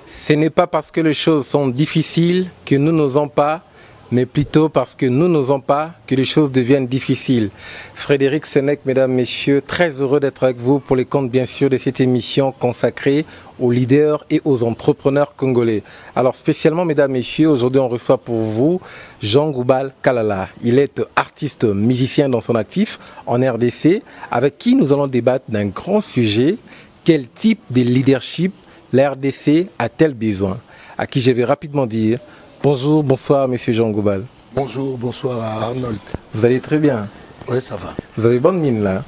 Ce n'est pas parce que les choses sont difficiles que nous n'osons pas, mais plutôt parce que nous n'osons pas que les choses deviennent difficiles. Frédéric Sénèque, mesdames, messieurs, très heureux d'être avec vous pour les comptes bien sûr de cette émission consacrée aux leaders et aux entrepreneurs congolais. Alors spécialement, mesdames, messieurs, aujourd'hui on reçoit pour vous Jean Goubal Kalala. Il est artiste musicien dans son actif en RDC, avec qui nous allons débattre d'un grand sujet. Quel type de leadership la RDC a-t-elle besoin? À qui je vais rapidement dire bonjour, bonsoir, monsieur Jean Goubal. Bonjour, bonsoir à Arnold. Vous allez très bien? Oui, ça va. Vous avez bonne mine là.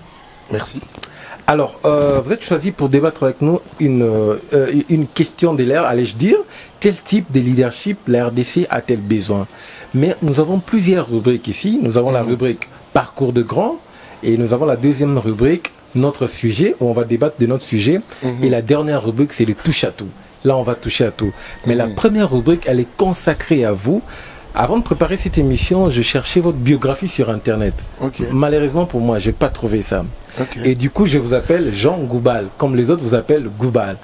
Merci. Alors, vous êtes choisi pour débattre avec nous une question de l'ère, allais-je dire. Quel type de leadership la RDC a-t-elle besoin? Mais nous avons plusieurs rubriques ici. Nous avons la rubrique Parcours de grand et nous avons la deuxième rubrique Notre sujet, où on va débattre de notre sujet. Et la dernière rubrique, c'est le touche à tout. Là, on va toucher à tout. Mais la première rubrique, elle est consacrée à vous. Avant de préparer cette émission, je cherchais votre biographie sur Internet. Malheureusement pour moi, je n'ai pas trouvé ça. Et du coup, je vous appelle Jean Goubal, comme les autres vous appellent Goubal.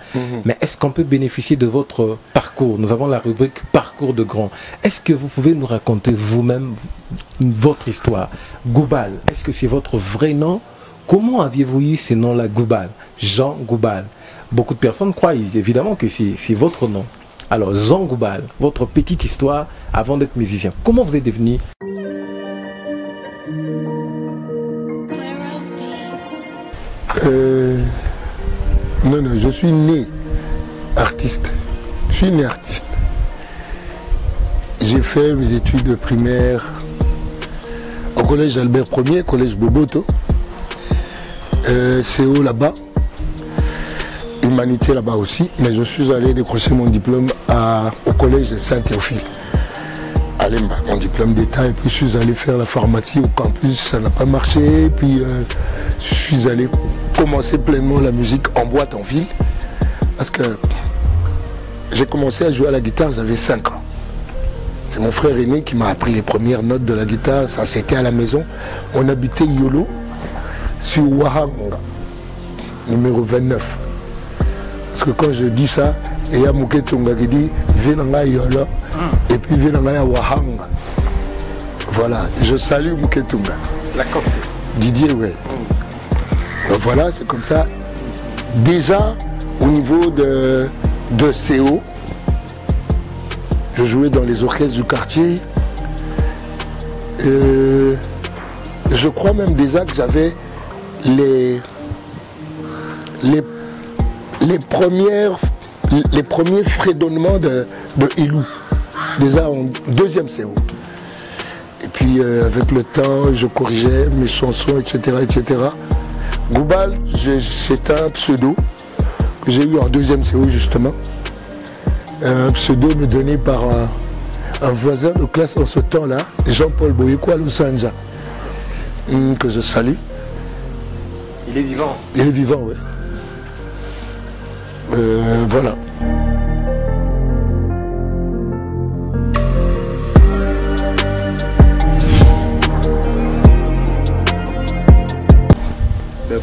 Mais est-ce qu'on peut bénéficier de votre parcours? Nous avons la rubrique Parcours de grand. Est-ce que vous pouvez nous raconter vous-même votre histoire? Goubal, est-ce que c'est votre vrai nom? Comment aviez-vous eu ce nom-là, Goubal? Jean Goubal. Beaucoup de personnes croient évidemment que c'est votre nom. Alors, Jean Goubal, votre petite histoire avant d'être musicien. Comment vous êtes devenu? Non, je suis né artiste. Je suis né artiste. J'ai fait mes études primaires au collège Albert Ier, collège Boboto. CO là-bas. Humanité là-bas aussi, mais je suis allé décrocher mon diplôme au collège de Saint-Théophile, à Lemba, mon diplôme d'état, et puis je suis allé faire la pharmacie au campus, ça n'a pas marché, et puis je suis allé commencer pleinement la musique en boîte en ville, parce que j'ai commencé à jouer à la guitare, j'avais 5 ans. C'est mon frère aîné qui m'a appris les premières notes de la guitare, ça c'était à la maison, on habitait Yolo, sur Wahanga, numéro 29. Parce que quand je dis ça, il y a Muketunga qui dit Venanga Yolo et puis Venanga Wahanga. Voilà, je salue Muketunga. La Coste. Didier, ouais. Donc voilà, c'est comme ça. Déjà, au niveau de CO, je jouais dans les orchestres du quartier. Je crois même déjà que j'avais les premiers fredonnements de Ilou, déjà en deuxième CO. Et puis avec le temps, je corrigeais mes chansons, etc. etc. Goubal, c'est un pseudo que j'ai eu en deuxième CO justement. Un pseudo me donné par un voisin de classe en ce temps-là, Jean-Paul Boyekwa Lusanja, que je salue. Il est vivant. Il est vivant, oui. Voilà.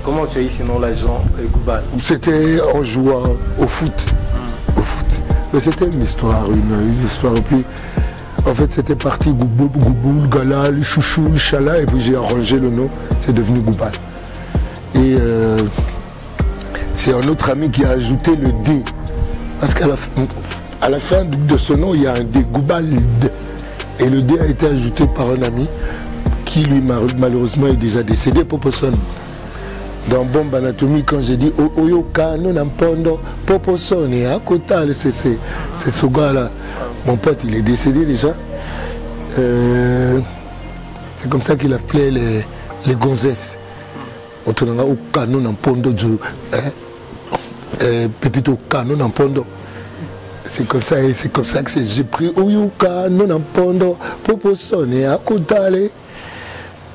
Comment tu as eu ce nom-là, Jean Goubal? C'était en jouant au foot. Au foot. Mais c'était une histoire, une histoire. Et puis, en fait, c'était parti Gouboul, Galal, Chouchou, Chala, et puis j'ai arrangé le nom, c'est devenu Goubal. Et c'est un autre ami qui a ajouté le D. Parce qu'à la fin de ce nom, il y a un D, Goubal. Et le D a été ajouté par un ami qui, lui, malheureusement, est déjà décédé, Poposon. Dans Bombe Anatomie, quand j'ai dit Oyoka, non ampondo, Poposon, et à côté, c'est ce gars-là. Mon pote, il est décédé déjà. C'est comme ça qu'il appelait les gonzesses. On tourne au canon en pondo, petit au canon en pondo. C'est comme ça que j'ai pris Oyuka, non en pondo, Poposon et à Kotale.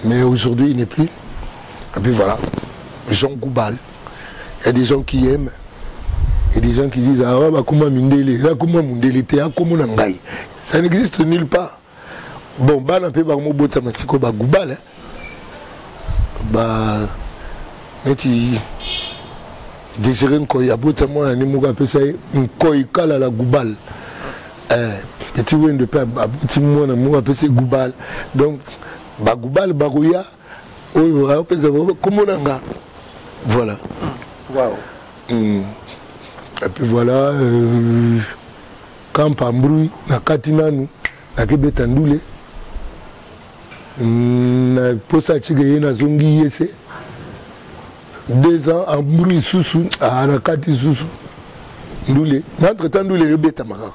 Mais aujourd'hui, il n'est plus. Et puis voilà, Jean Goubal. Il y a des gens qui aiment. Il y a des gens qui disent ah, bah, comment Mindele, comment Mundele, comment Nangai. Ça n'existe nulle part. Bon, bah, on peut pas me botter Matiko, bah, Goubal. Bah, mais Désiré Nkoy abota moi ni muga pesa Nkoy kala la Goubal petit wende pe aboti moi na muga pesa Goubal donc ba Goubal barouya oyo pesa comment nga voilà waouh et puis voilà camp Ambroui na katinanu na kebeta ndule na posa chige na zongi yese 2 ans en bruit sous à la carte sous Ndoulé. Entre temps Ndoulé le bêta mara.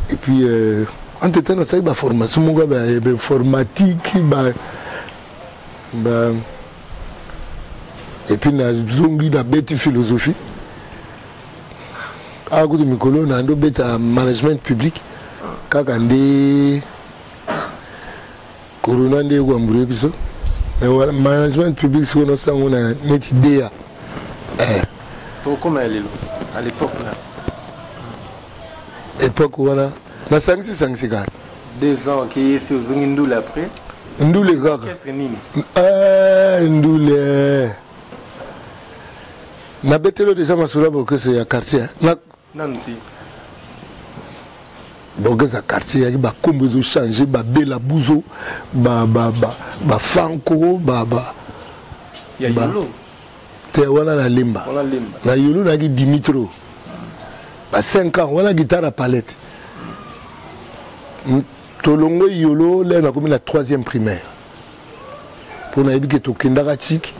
Et puis entre temps ça y a formation mon gars informatique et puis na zongi na bête philosophie. À côté de Mikolo na ndo bêta management public kakande corona ndé ko ambroué biso. Mais voilà, management public, c'est on a une idée. Comment elle est à l'époque là? Époque où on a 5 ans. 2 ans qui est sur Zungindoul après. Ndoulé gars. Qu'est-ce que Nini? Ndoulé. Na betelo déjà masula pour que c'est un quartier. Non. Donc ça quartier il va comme besoin changer ba bela bouzo ba franco il y a Yolo te wala na limba na Yolo na ki Dimitro ba 5 ans wala guitare à palette tolongo Yolo là na comme la 3e primaire pour na yebiki to kendaka chik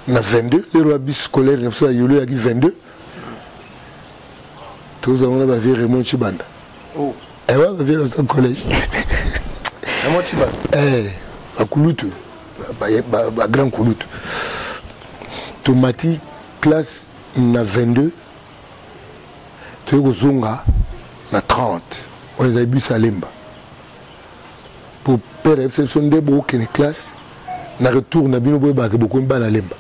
na 22 le roi bis scolaire na so Yolo ya ki 22 tous on va vers Raymond Chibanda. Oh. Et ouais, on vient dans un collège. Et moi, tu vas? À Kouloutou. À Grand Kouloutou. Tomati, classe, na 22. Tu es au Zonga, na 30. On les a bu à Lemba. Pour faire exception de beaucoup de classes, na retour, na bino boy bak beaucoup de la Lemba.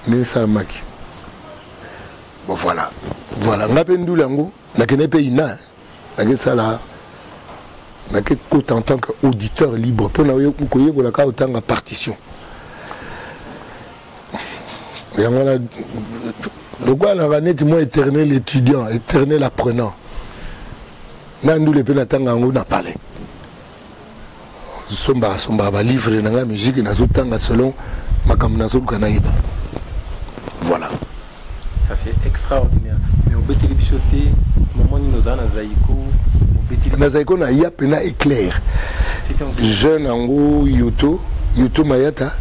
Mais ça maki. Bon voilà. Voilà, on a peine d'oulango, na kene payina. Ça là, en tant qu'auditeur libre, pour nous connaître autant de partition. Le gars là, nettement éternel étudiant, éternel apprenant. Nous les pénatants on a parlé. Somba livre de la musique et selon ma caméra Kanaïba. Voilà. Ça c'est extraordinaire. Mais au télévision, moment où nous avons Nazaiko na yap na éclair. Jeune ango Yoto Mayata.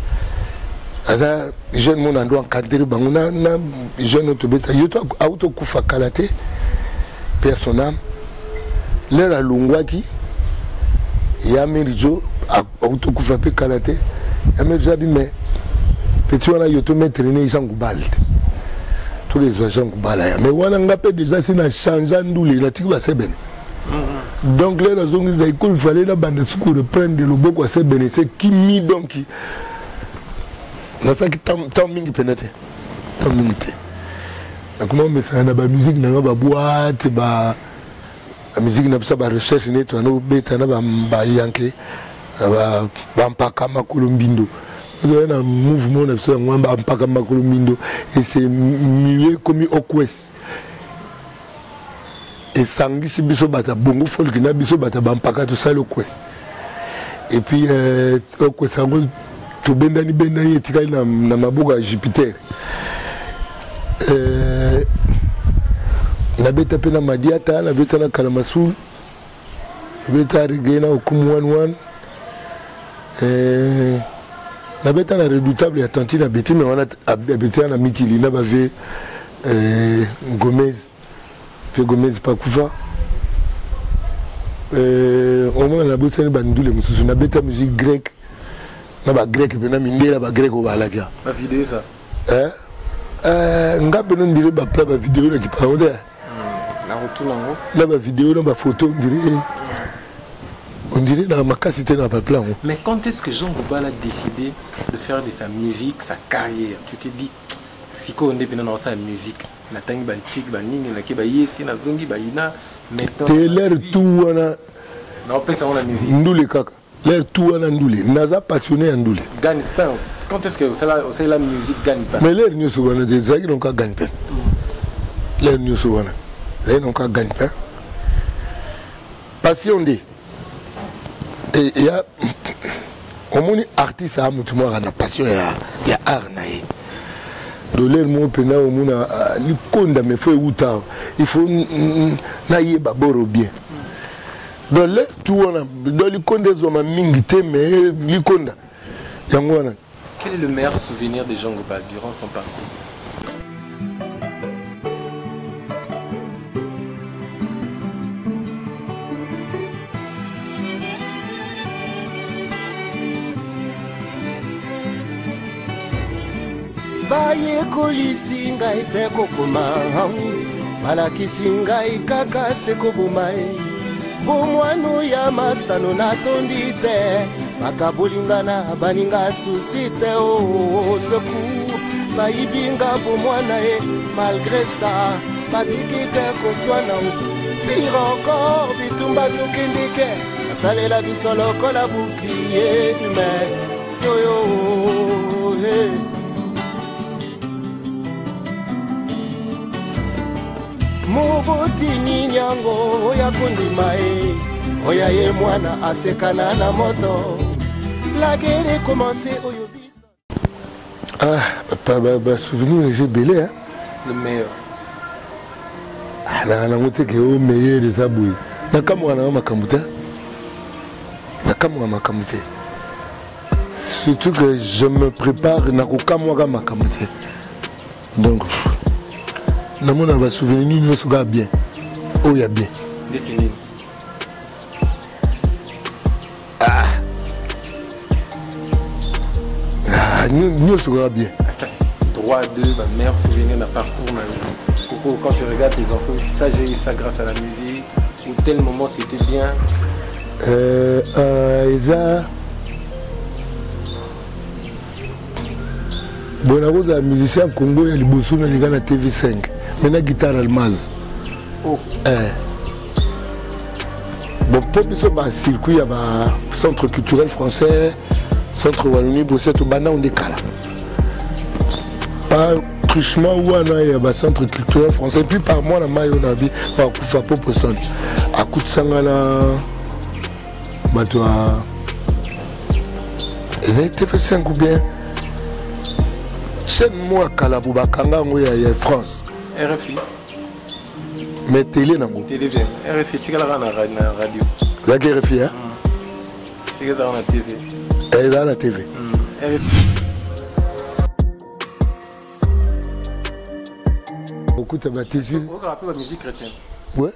Aza jeune mon ando encadré bangona na jeune otobeta Yoto auto kufa kalaté personnel. Leur alungwaki ya merijo auto kufa pe kalaté. Ya merijo mais petit wana Yoto m'entraîner ils sont Goubal. Tous les agents Goubala. Mais wana ngapé déjà c'est na changer ndouli na tiki ba seben. Donc là, il fallait la bande de reprendre le beaucoup à Sebene, c'est qui mis donc qui. Dans ça qui tant mingi pénétré. Tant mingi. Donc moi, mais ça n'a pas musique, n'a pas boîte, la musique n'a pas recherche, n'est pas no bête, n'a pas yanké, n'a pas mpaka makolombindo. Il y a un mouvement, n'a pas mpaka makolombindo, et c'est muet comme au ouest. Et sangisi biso bata bongo folk na biso bata bampaka to sala quest. Et puis quest ango to bendani etikali na maboga Jupiter. Na beta pena madiata na beta na kalamasul. Beta rigena okumu 11. Na beta na redoutable attentif na beti mais on a beta na mikili na bave Gomez Gomez Pakoufa. Au moins, on a besoin de bandoule, on a besoin de musique grecque. On a grec, on a mindé la grec au balaga. La vidéo ça. On a besoin de la vidéo qui parle de. La retourne en haut. La vidéo, la photo, on dirait dans ma cassette dans le plan. Mais quand est-ce que Jean Goubal a décidé de faire de sa musique sa carrière? Tu te dis, si on est dans sa musique. La tangi banchik baningi na keba yesi na zongi baina maintenant te l'air tout wana non pesa on la musique ndule kaka l'air tout wana ndule naza passionné ndule gagne pain Quand est-ce que la musique gagne pas? Mais les news souvent des amis n'ont qu'à gagner pas. Les news souvent, les n'ont qu'à gagner pas. Passion dit. Et il y a au moins artiste à tout le monde a passion, il y a art naïe. De l'air mon pena au monde a l'iconde mais faut outar. Il faut naïe baboro bien. Dans l'air tout on a dans l'iconde des hommes mingité mais l'iconde. Yangwana. Quel est le meilleur souvenir de Jean Gobal durant son parcours? Bayekolisi ngai te kokoma balakisi ngai kaka sekoboma bomwano ya masano natondi te bakabolingana baninga susi te seku bayibinga bomwana malgré ça batiki te koswana pire encore bitumba tokendike basalela biso lokola bouclier humain yoyo Mobotini nyango oya kondima oya ye mwana asekana na moto la guerre commencé oyo bisa. Ah souvenir j'ai belé hein. Le meilleur. Ah na ngote ke o meilleur des abouis. Na kamwa na makamute. Na kamwa makamute. Surtout que je me prépare na ko kamwa ga makamute. Donc Namona va souvenir nous sera bien. Oh il y a bien. Défini. Nous sera bien. 3 2 ma meilleur souvenir d'un parcours quand tu regardes tes enfants aussi ça j'ai eu ça grâce à la musique ou tel moment c'était bien. Isa bon à cause de la musicien Congo il y a le bossou dans la TV5. Maintenant guitare almaz. Oh. Bon pour biso ba circuit ya ba centre culturel français, centre Wallonie Brossette bana on décale. Pas truchement ou ana ya ba centre culturel français puis par moi la mayo na bi pa kufa popo son. A kutsanga na bato a TV5 ou bien c'est moi Kalabu bakanga ngoya France. RFI. Mais télé nango. Télé bien. RFI tu gala na radio. La RFI hein. C'est que ça na TV. Elle est à la TV. RFI. Beaucoup de baptisés. On rappelle la musique chrétienne. Ouais.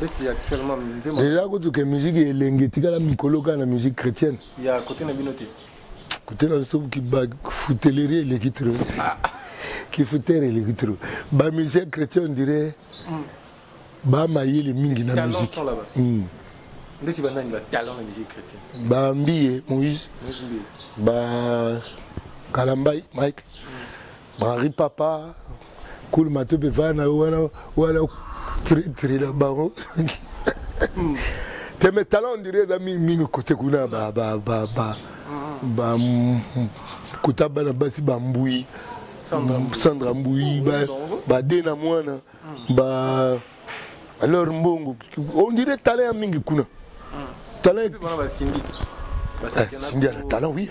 Là actuellement déjà quand tu musique est linguistique la micologa la musique chrétienne. Il y a côté na binoté. Côté la somme qui bat foutellerie les qui trop. Qui foutait les qui trop. Ba musique chrétienne on dirait ba maïe les mingi na musique. Ndesi bana ni talent la musique chrétienne. Ba Mbiye Moïse. Ba Kalambai Mike. Ba Ripapa Cool Mato Bevana wala très la baron. Tes talents on dirait d'amis mingi côté kuna ba Kutaba na basi ba Mboui. Sandra Mboui ba Dena Mwana ba alors Mbongo on dirait talent mingi kuna. Talent Cindy a le talent oui.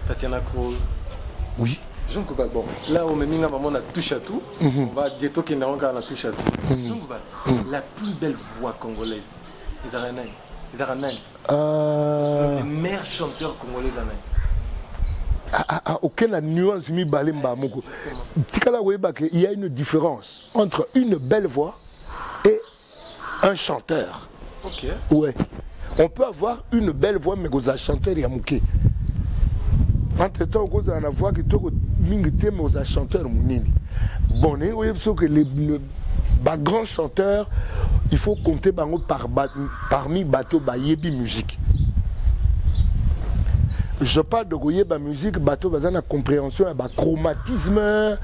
Tatiana Cruz. Oui. Jean Gobal, bon, là où Méminga maman a touché à tout, on va dire qu'il y a encore la touche à tout. Jean Gobal, la plus belle voix congolaise, les Aranay. Le meilleur chanteur congolais Aranay. Aucune nuance mi balimba moko. Il y a une différence entre une belle voix et un chanteur. Ok. Ouais. On peut avoir une belle voix mais un chanteur et un mouké. Entre temps, on a une voix qui est un chanteur. Bon, que le grand chanteur, il faut compter parmi bateau bayebi musique. Je parle de goyeba musique, bateau bazana compréhension, chromatisme,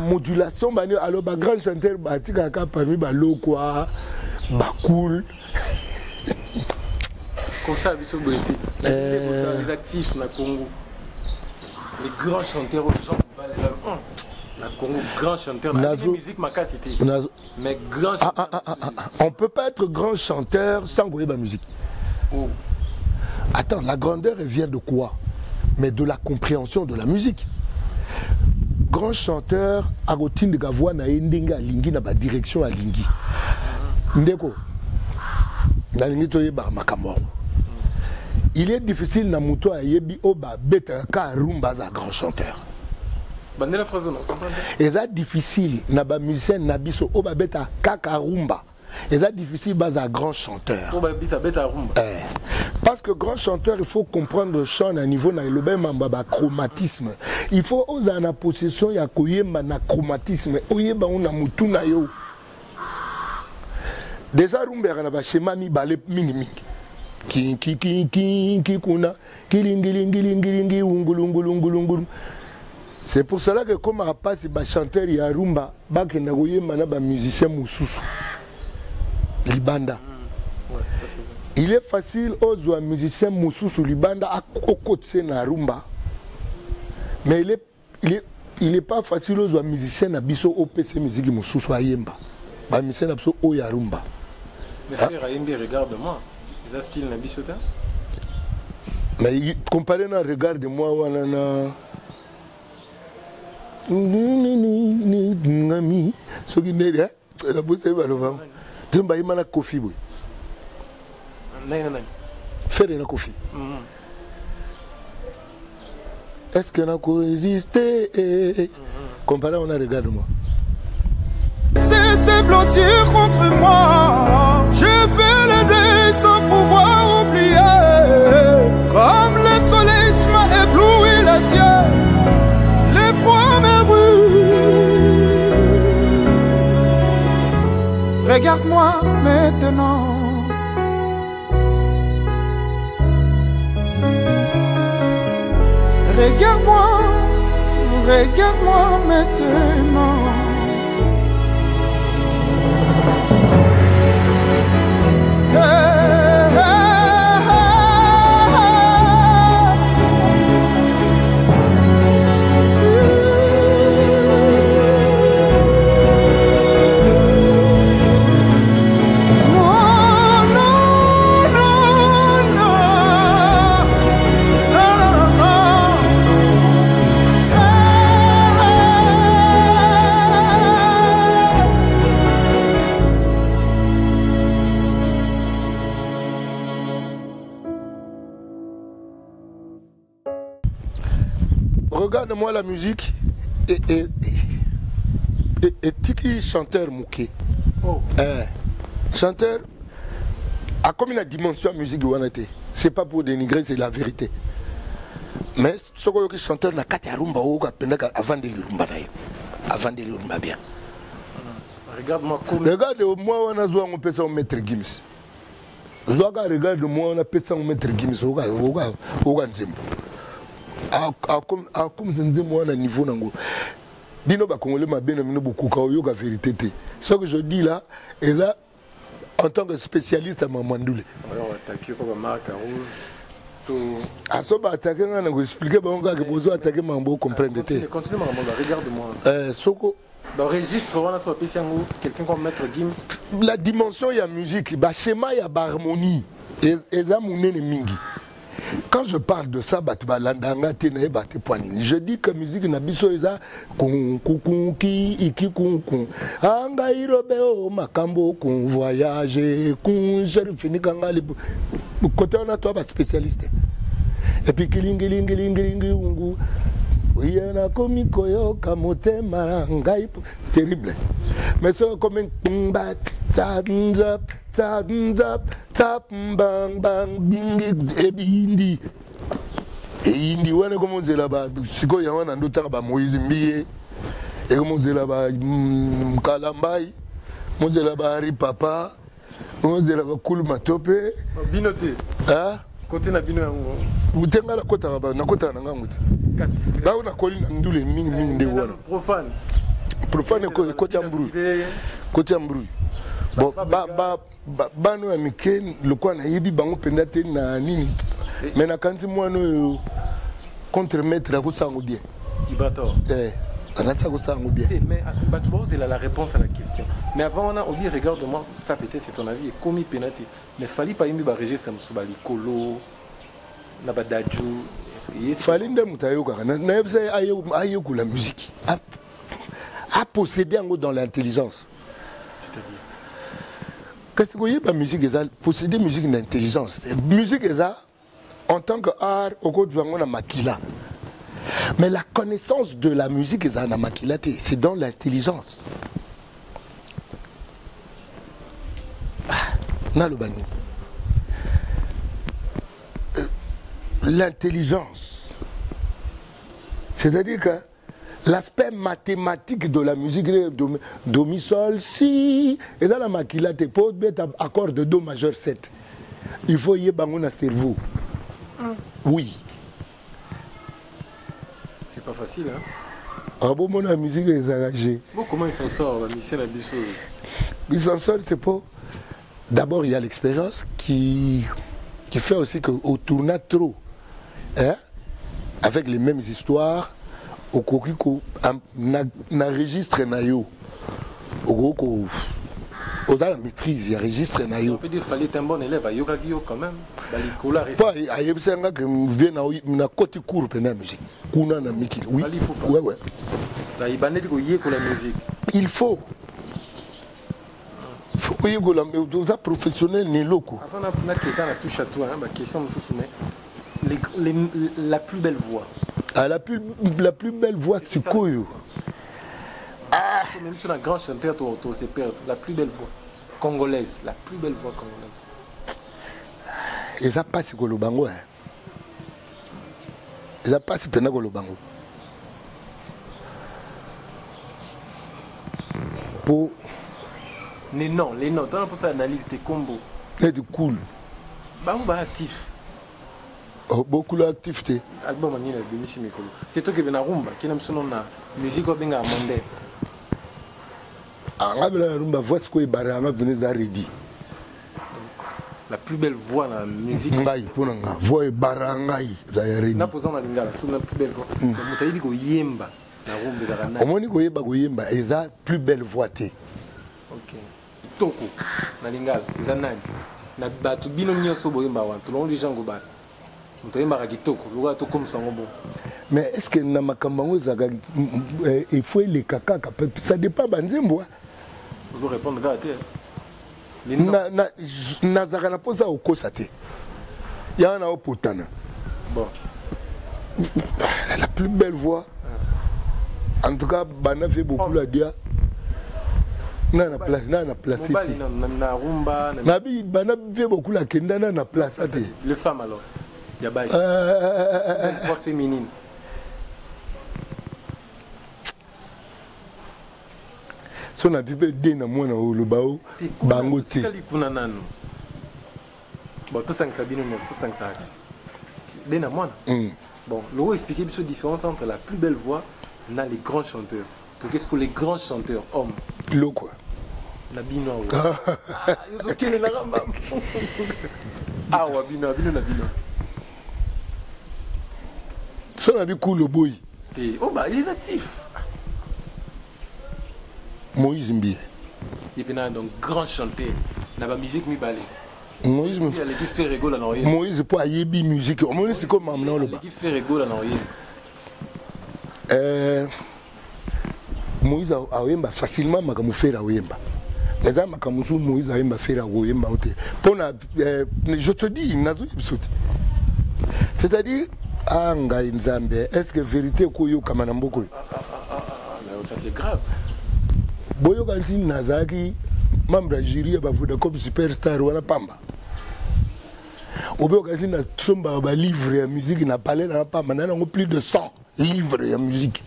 modulation, alors grand chanteur batika parmi lokwa, cool. Comme ça, les actifs na Congo. Les grands chanteurs aux gens la Congo, grand chanteur, la musique m'a cité. Mais grand chanteur. On ne peut pas être grand chanteur sans goyer la musique. Oh. Attends, la grandeur elle vient de quoi? Mais de la compréhension de la musique. Grand chanteur, Agotine de Gavois na endinga alingi na ba direction alingi. Ndeko. Na lingi to yeba makambo. Il est difficile na muto ayebi oba beta ka rumba za grand chanteur. Bandela phrase non comprendre. Et ça difficile na ba musicien na biso oba beta kaka rumba. Et ça difficile baza grand chanteur. Oba beta rumba. Parce que grand chanteur, il faut comprendre le chant à niveau na le ben mamba chromatisme. Il faut oser en possession ya koyemba na chromatisme. Oyeba on a mutuna yo. Déjà rumba na ba schéma mi balé mingi mingi. Ki kuna kilingilingilingilingi ungulungulungulungulu. C'est pour cela que comme a passé ba chanteur ya rumba ba ke na koyemba na ba musicien mususu. Libanda. Il est facile aux musiciens Moussous Libanda à côté na rumba. Mais il est pas facile aux musiciens na biso OPC musique Moussous Ayemba. Ba musicien na biso Oya rumba. Mais frère Ayemba regarde-moi. C'est style na biso ta. Mais comparé na regarde-moi wana na ngami soki neri la bosse ba lova. Tumba imana Kofi boy. Faire la Kofi. Est-ce qu'on a résisté? Comparé, on a regarde-moi. C'est blottir contre moi. Je fais le deuil sans pouvoir oublier. Comme le soleil, tu m'as ébloui les yeux. L'effroi me brûle. Regarde-moi maintenant. Regarde-moi, regarde-moi maintenant. Regarde-moi la musique et Tiki chanteur Mouké. Oh. Chanteur a comme une dimension musique de c'est pas pour dénigrer, c'est la vérité. Mais ce que chanteur n'a qu'à rumba avant de rumba avant de rumba bien. Regarde-moi comme. Regarde-moi on a joué on peut ça mettre Gims. Regarde-moi on a peut ça mettre Gims au Nzembo. Comme je disais moi à niveau nango bino ba congolais ma bien mino beaucoup ka yoga vérité ce que je dis là et là en tant que spécialiste à Mamandoule alors attaquer comme Marc Rose to asoba attaquer ngana go expliquer ba nga que bozo attaquer mambo comprendre té continue mambo regarde-moi soko dans registre on a sur pisango quelqu'un comme Maître Gims la dimension ya musique ba schéma ya ba harmonie et ça munene mingi. Quand je parle de ça, je dis que la musique n'a pas besoin de makambo kun voyage kun fini kanga le côté on a toi spécialiste et puis kilingilingilingilingi ungu oyena komiko yo kamote marangai terrible mais c'est comme un combat tap bang bang bingi ebindi et indi wana comme zela ba siko ya wana ndota ba Moïse Mbiye et comme zela ba Kalambai mozela ba Ari Papa mozela ba Kulu Matope binoté hein côté na bino yango utenga la kota ba na kota na ngamuti ba una koli na ndule mingi mingi nde wana profane ko kota mbru bon bano ya mike lokwa na yebi bango penda te na nini mais na kanzi mwana contre-maître à Kosango bien. Ibator. Eh, on a ça Kosango bien. Mais il a la réponse à la question. Mais avant, on a oublié, regarde-moi, ça peut-être c'est ton avis, et comme penalty. Mais il fallait pas y mettre registre Msoubali, Kolo, Nabadadjou. Il fallait que la musique a possédé dans l'intelligence. C'est-à-dire qu'est-ce que vous voyez par musique posséder musique d'intelligence. Musique en tant qu'art, au cours du a makila. Mais la connaissance de la musique c'est dans l'intelligence. L'intelligence. C'est-à-dire que l'aspect mathématique de la musique, do, mi, sol, si, et dans la makila, tu peux mettre un accord de do majeur 7. Il faut y avoir un cerveau. Oui. c'est pas facile, hein? Ah bon, la musique est engagée. Bon, comment il s'en sort, Michel Abisso? Il s'en sort, c'est pas. D'abord, il y a l'expérience qui fait aussi qu'au tourna trop, hein, avec les mêmes histoires, au kokiko, n'enregistre nayo, au koko, au dans la maîtrise, il y a registre nayo. On peut dire qu'il fallait être un bon élève à Yoga Gyo quand même. Balikola reste. Pas, il y a des gens qui viennent à côté court pour la musique. Kuna na mikil. Oui. Ouais, ouais. Là, il banait de goyer pour la musique. Il faut. Il faut que les professionnels ni locaux. Avant, on a quelqu'un qui touche à toi, hein, question me soumet. La plus belle voix. Ah, la plus belle voix, c'est quoi? Ah, même si on a un grand chanteur, c'est perdre. La plus belle voix congolaise. La plus belle voix congolaise. Et ça passe que le bango. Hein. Et ça passe que le bango. Pour. Les noms. Tu as pour ça analyse tes combos. C'est du cool. Bah, on va actif. Oh, beaucoup d'activité. Album en Nina, Bimichi Mikolo. Tu es toi qui es rumba, qui n'aime son nom na musique au Benga Mandé. Ah, on a rumba voix ce que Barama venait à Redi. La plus belle voix dans la musique. Ngai, pour nga voix Barangai, Zayaredi. Na posant na lingala, sur la plus belle voix. Mais tu as dit que Yemba, na rumba de la. Au moins, Yemba, ils ont plus belle voix. Ok. Toko, na lingala, ils ont nani. Na batu bino nyoso boyemba wan, tout le monde les gens go bat. Mais est-ce que il faut les caca, ça dépend de moi. Vous répondre à Nazara n'a pas au Kosate. Il y en a au Potana. Bon. La plus belle voix. En tout cas, Bana fait beaucoup la dia. Na place. Na rumba. Bana fait beaucoup la kenda na place. Les femmes alors. Il y a une voix féminine. Si on a vu des namons le bao, bangoté. Bon, tout ça, ça bien, tout ça, ça reste. Des namons. Bon, l'eau expliquer une différence entre la plus belle voix et les grands chanteurs. Donc, qu'est-ce que les grands chanteurs, hommes? L'eau quoi? La binoa. Ah, binoa. Ça on a vu cool le boy. Oh bah il est actif. Moïse Mbie. Il est donc grand chanteur. La musique mi balé. Moïse il a l'équipe fait rigolo à l'oreille. Moïse pour yebi musique. Moïse c'est comme maintenant le bas. L'équipe fait rigolo à l'oreille. Moïse a oyemba facilement makamu faire oyemba. Mais ça makamu sou Moïse a oyemba faire oyemba ote. Pona je te dis nazo yibsoti. C'est-à-dire Anga Nzambe, est-ce que vérité koyo kamanamboko? Ça c'est grave. Boyo Kanti Nazaki, membre jury bavuda comme superstar wala pamba. Obo Kanti na tsomba ba livre ya musique na parler na pamba na ngo plus de 100 livres ya musique.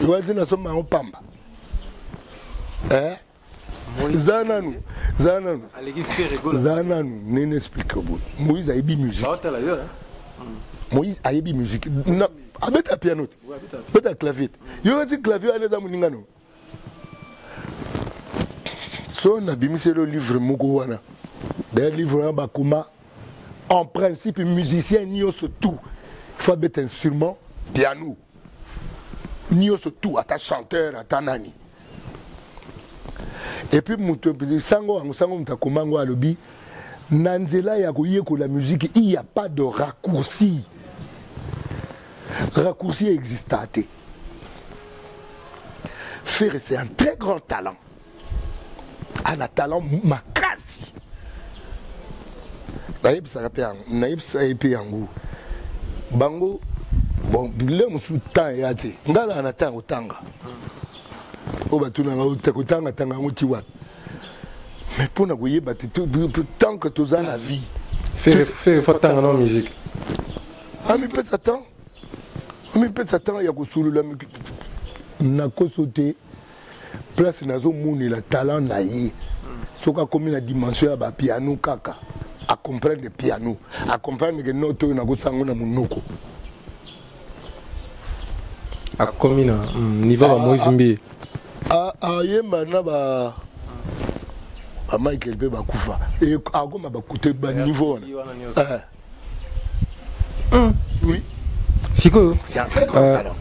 Yoanzi na somba ngo pamba. Zananu. Zananu, n'inexplicable. Moïse a ébi musique. Moïse a ébi musique. Non, avec un piano. Avec un clavier. Il y a un clavier à l'Azamouingano. Son abîme, c'est le livre Mugowana. D'ailleurs, le livre Bakuma, en principe, musicien n'y a tout. faut mettre instrument piano nio surtout à ta chanteur à ta nani et puis muto sango mutakomango alobi nanzela ya koyeko la musique il y a pas de raccourci existate Ferré c'est un très grand talent un talent makasi naïbsa epe yango bango bon bile musu temps ya te ngala na temps otanga o batuna nga otanga tanga ngoti wa mais pour na koyeba te tant que tu as la vie faire tanga na musique ami peut s'attendre il y a kosulula na kosote place nazo moni la talent na ye soka comme la dimension ya ba piano kaka à comprendre le piano à comprendre que note na ko sango na munoko à commune niveau ba Moizimbi yemba na ba Michael be ba kufa et agoma ba kuté ba niveau oui c'est un très grand talent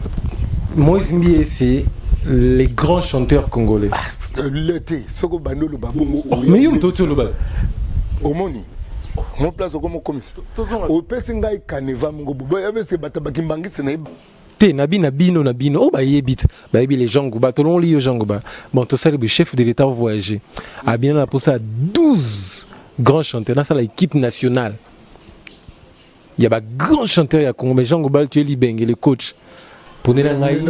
Moizimbi c'est les grands chanteurs congolais l'été soko bandolo ba bongo mais yum toto lo ba omoni mon place comme commissaire au pesinga ikaneva mongo bobo yabese batabaki mbangisi na te nabino o ba yebit ba yebi les gens ba tolon li yo jango ba bon to ça le chef de l'état voyager a bien la pour ça 12 grands chanteurs dans ça l'équipe nationale il y a ba grands chanteurs ya Congo mais jango ba tu es libenge le coach pour ne ngai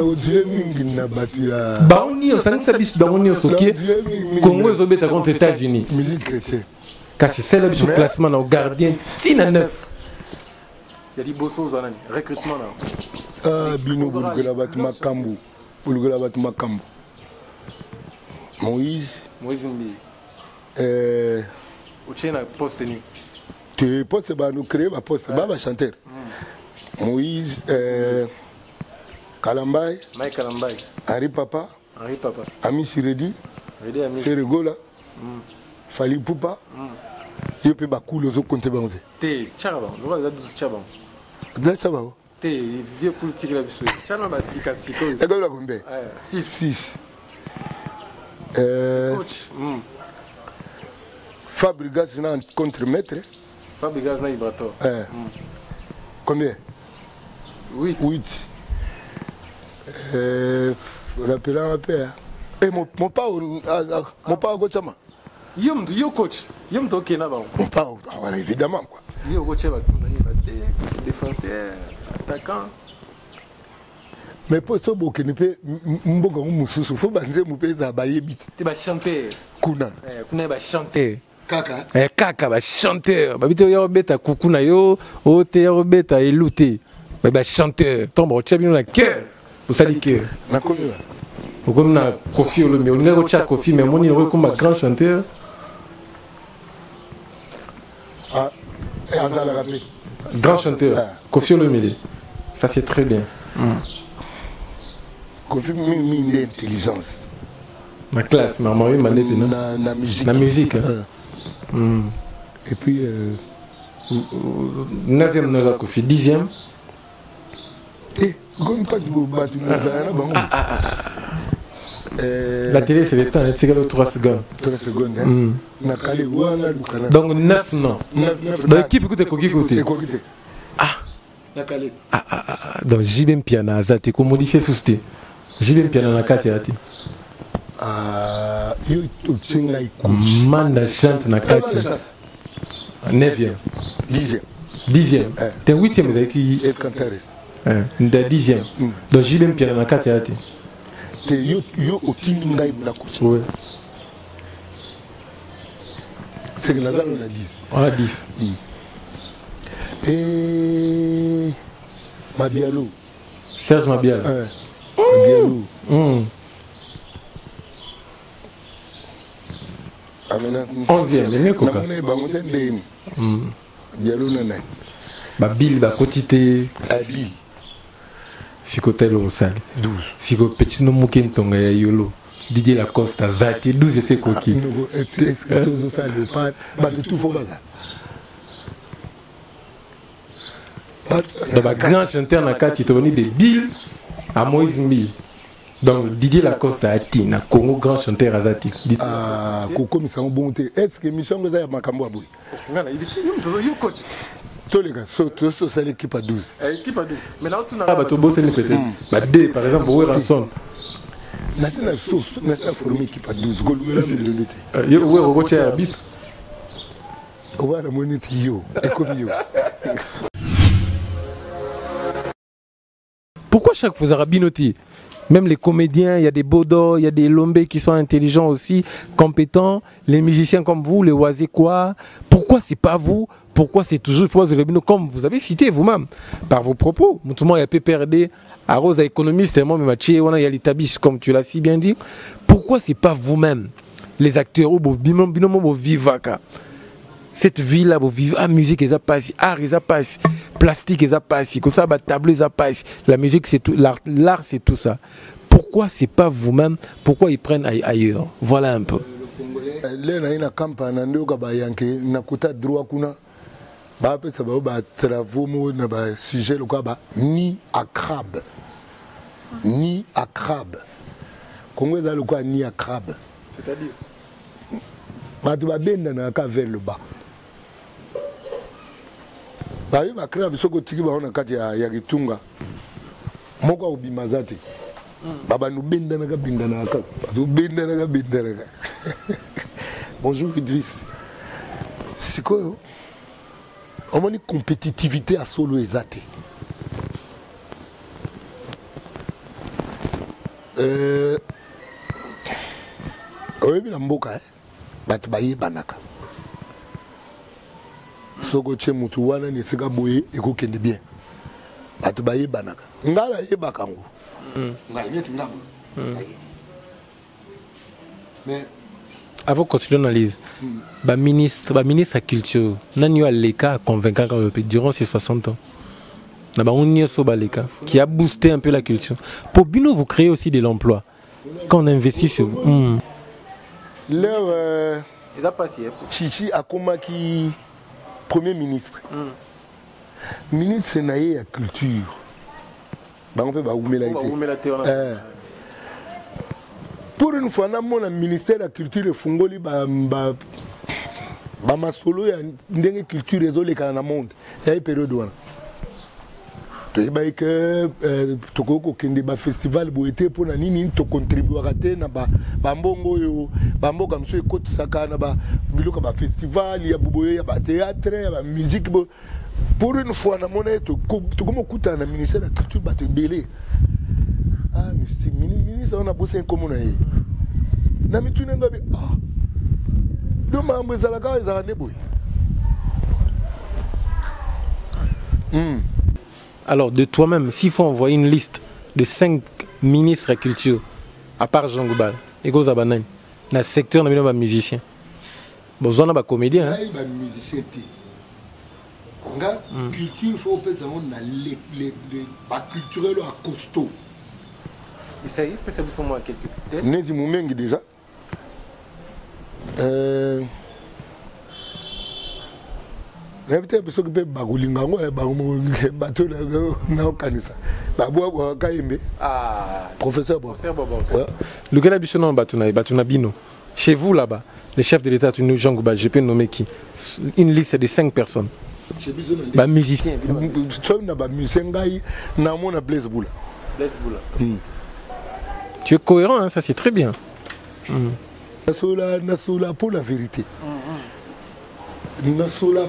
ba oni o sanisa biso ba oni o sokie Congo zo beta contre États-Unis musique chrétienne car c'est celle du classement au gardien tina 9 il y a des bossos zanani recrutement là bino bulugela batu makambu Moïse Mbi uchena poste ni tu poste ba nous créer ba poste ba chanteur Moïse Kalambay Mike Kalambay Henri Papa Ami Siredi Ferregola Fali Poupa yo pe ba kulo zo compter ba te chaba lo ba 12 chaba da chaba te vieux cool tire la biso chaba ba sika siko e go la bombe 6 coach Fabregas na contre-maître Fabregas na Ibrato combien 8 rappelant un peu et mon pas Gochama yo coach yom to kena ba mon pas évidemment quoi yo coach ba défenseur attaquant mais pour ça beaucoup ne peut mboka mususu faut banze mu peza ba yebit te ba chanter kuna ba chanter kaka ba chanteur ba bito yo beta kukuna yo o te yo beta elute ba chanteur tombe tchabino na cœur pour ça dit que na komi comme na Kofi Olomide on est au Kofi mais mon il comme un grand chanteur grand chanteur Kofi Olomide ça c'est très bien Kofi mine d'intelligence ma classe ma mari m'a dit la musique et puis 9e na Kofi 10e la télé c'est le temps, c'est que 3 secondes. 3 secondes. Donc 9 non. L'équipe écoute côté. Donc JB Piana Azate ko modifier sous JB Piana na kati ati. Yo tsinga Manda chante na kati. 9e. 10e. T'es 8e avec qui et Cantares. De 10e. Donc JB Piana na kati ati. Yo otinga na coach. Oui. C'est que Lazare on a 10. On a 10. Et Mabialo. Serge Mabialo. Mabialo. Amena 11e, le ko ka. Na bango ndeni. Mabialo nana. Babil ba kotité Ali. Sikotel au sal 12. Siko petit no muken tonga ya yolo Didier Lacoste Zati 12 c'est coquille. Tout ça le pas tout faut bazar. Donc, grand chanteur na kati to ni de Bill à Moïse Mbi. Donc Didier Lacoste a été na Congo grand chanteur azati. Ah, Coco Misango bonté. Est-ce que mission vous avez makambo aboui? Ngana, il est coach. Tous les gars, c'est l'équipe à 12. Équipe à 12. Mais là tu n'as pas to bosser ni peut-être. Bah D par exemple pour Ranson. National sauce, national formé équipe à 12 goals. Yo ouais roboté arbitre. On va la monnaie yo. Pourquoi chaque fois Zarabinoti? Même les comédiens, il y a des Bodo, il y a des Lombés qui sont intelligents aussi, compétents, les musiciens comme vous, les Oazekwa. Pourquoi c'est pas vous? Pourquoi c'est toujours comme vous avez cité vous-même par vos propos? Moutouma, il y a PPRD, Arose, économiste, il y a l'Itabiche, comme tu l'as si bien dit. Pourquoi c'est pas vous-même, les acteurs, binomo vivaka? Cette vie-là, la musique, elle a passé, art, elle a passé, plastique, elle a passé, comme ça, tableau, elle a passé. La musique, c'est tout, l'art, c'est tout ça. Pourquoi c'est pas vous-même? Pourquoi ils prennent ailleurs? Voilà un peu. Là, il y a une campagne, il y a droit travaux, sujet, ni à crabe. Ni à crabe. Congo, il y a ni à crabe. C'est-à-dire? Tu vas bien vers le bas. Il y a crabe, ce que tu as dit, il y a Gitunga. Moka ubimazate. Baba nous bindanaga bindanaga. Bindanaga bindanaga. Bonjour Idriss. C'est quoi? On a une compétitivité à solo ezate. Oui, mais mboka batu baye banaka. Soko che mutu wana ni sika boye ekokende bien. Batu baye banaka. Ngala ye bakango. Ngai nyeti ngambo. Mais avant de continuer l'analyse, le ministre de la Culture, Nanyo Aleka a convaincu durant ses 60 ans. Qui a boosté un peu la culture. Pour Bino, vous créez aussi de l'emploi. Quand on investit sur vous. Là, Chichi Akoma qui Premier ministre. Ministre de la Culture. On peut pour une fois, le ministère de la Culture de Fongoli ma solo ya ndenge culture ezole kana na monde. Il y a une période où tu sais que tokoko kende ba festival bo été pour na nini to contribuer à na ba mbongo yo ba mboka mso ekoti saka na ba biluka ba festival ya boboye ya ba théâtre ya ba musique bo pour une fois na mona to comme kuta na ministère de la Culture ba te belé. Ah ministre on a bossé comme on a eu. Na mitune ngabe ah. Do mambo ezalaka ezalane boy. Alors, de toi-même, s'il faut envoyer une liste de 5 ministres de la culture, à part Jean Goubal, et Goza Banane, dans le secteur, on a des musiciens. Bon, on a des comédiens. Il y a des musiciens. La culture, il faut que les culturels à costaud. Et ça y est, peut-être que moi quelques têtes. Né du moment déjà. Peut-être que bagulinga bateau na kanisa babwa kaimbe professeur le gars bisono batuna bino chez vous là-bas le chef de l'état Jean Goubal je peux nommer qui une liste de 5 personnes ba musiciens na ba musicien ngai na mona Blaise Boula tu es cohérent hein, ça c'est très bien nasola pour la vérité nasola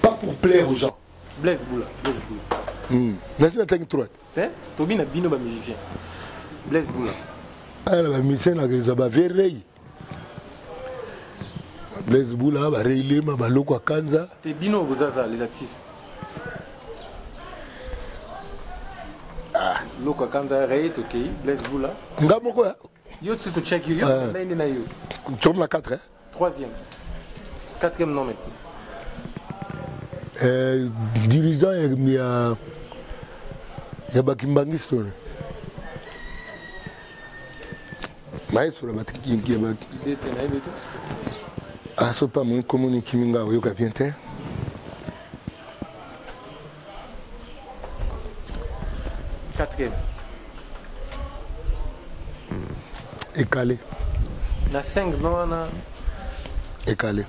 pas pour plaire aux gens. Blaise Boula. Merci à toi. Tobi na bino ba musicien. Blaise Boula. Ah la musicien là que ça va verrer. Blaise Boula ba reile ma baloko kanza. Te bino bozaza les actifs. Ah, loko kanza reille tokei Blaise Boula. Ngamoko ya. Yo tu te check yo na indi na yo. Tom la 4 hein. 3e. 4e nom maintenant. Dirigeant il y a Bakimbangisto. Maestro la batiki qui est ah c'est pas mon communiqué minga yo ka bien te 4e. Écalé. Na 5 non na Écalé.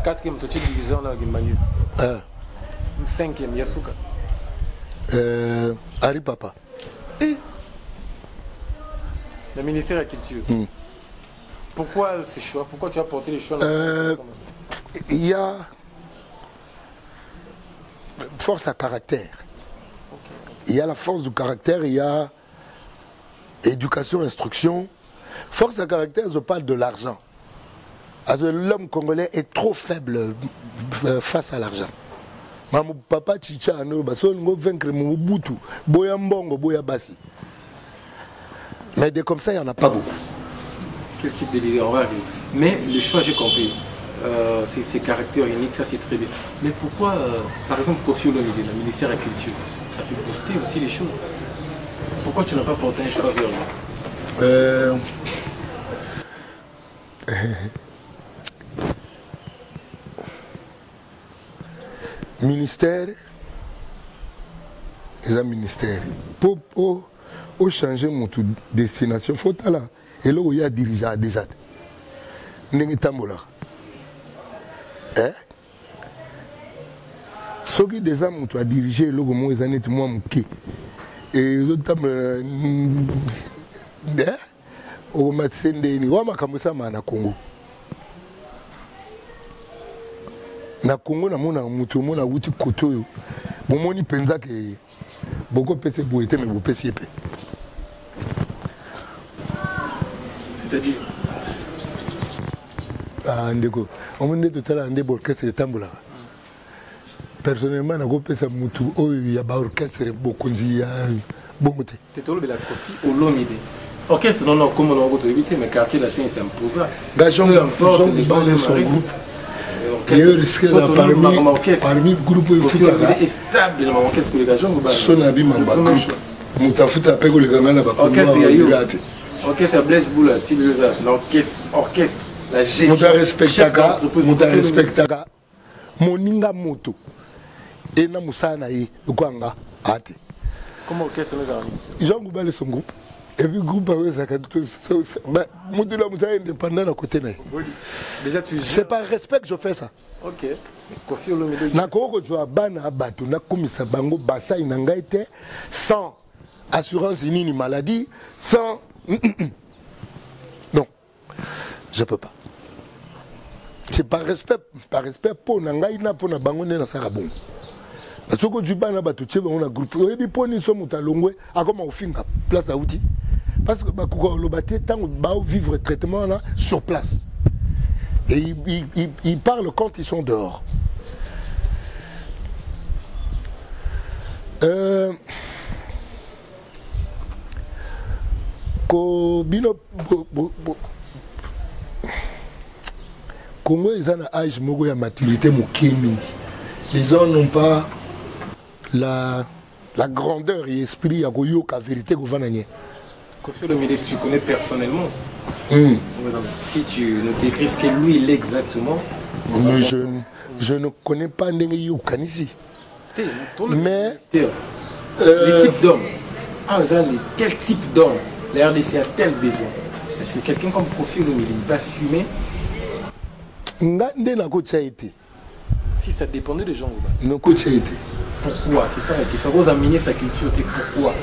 4e tu division na Gimbangis. 5e Yasuka. Harry Papa. Le ministère de la Culture. Pourquoi ce choix? Pourquoi tu as porté le choix? Il y a force à caractère. Il y a la force du caractère, il y a éducation, instruction. Force à caractère, je parle de l'argent. L'homme congolais est trop faible face à l'argent. Mon papa Chicha, nous allons vaincre Mobutu, Boya Mbongo, Boya Bassi. Mais comme ça, il n'y en a pas beaucoup. Quel type de leader on va arriver. Mais le choix, j'ai compris. Ces caractères uniques, ça c'est très bien. Mais pourquoi, par exemple, Kofi Olomide, le ministère de la Culture, ça peut booster aussi les choses? Pourquoi tu n'as pas porté un choix vers lui? Ministère, les ministères. Pour changer mon destination, il faut là. Et là où il y a dirigeant des autres. Hein? Ce qui des hommes ont dirigé le moment des années moi mouké. Et les autres au Matsende ni wama kamusa na Congo. Na Congo na mona mutu mona wuti koto. Bomoni penza ke boko pese boete mais bo pese pe. C'est-à-dire ndeko on me dit tout à l'heure ndé orchestre tambola. Personnellement na go pesa mutu oyo ya ba orchestre bokonzi ya bongote. Tetolo bela Kofi Olomide. Orchestre non comme on va éviter mais quartier latin s'imposa. Gachon importe les bandes de son groupe. Et risque parmi groupe est stable dans l'orchestre que les Gachon son habit mambako. Mutafuta pego les gamana ba orchestre Blaise Boula Tibeza l'orchestre la gestion muta respectaka moninga moto ena musana yi kwanga ate comment orchestre nous a Jean Goubale son groupe et puis groupe avec ça modula muta indépendant à côté na déjà tu c'est par respect que je fais ça. OK Kofi Olomide na ko zo bana bato na komisa bango basai na ngai te sans assurance ni maladie sans non je peux pas. C'est par respect pour Nangaï na pour na bango na sarabon. Parce que du bana bato tche on a groupe et puis poni so mutalongwe a comment au finga place à outil parce que bakuko lobate tant ba vivre traitement là sur place. Et ils parlent quand ils sont dehors. Congo est un âge de maturité. Les gens n'ont pas la grandeur et l'esprit à la vérité. Kofi Olomide, tu connais personnellement. Si tu nous décris ce qu'est lui, il est exactement. Mais je ne connais pas Nengi ici. Mais les types d'hommes. Quel type d'homme la RDC a tel besoin? Est-ce que quelqu'un comme Kofi Olomide va assumer? Si ça dépendait des gens. Pourquoi? C'est ça la question. Vous amenez sa culture, pourquoi?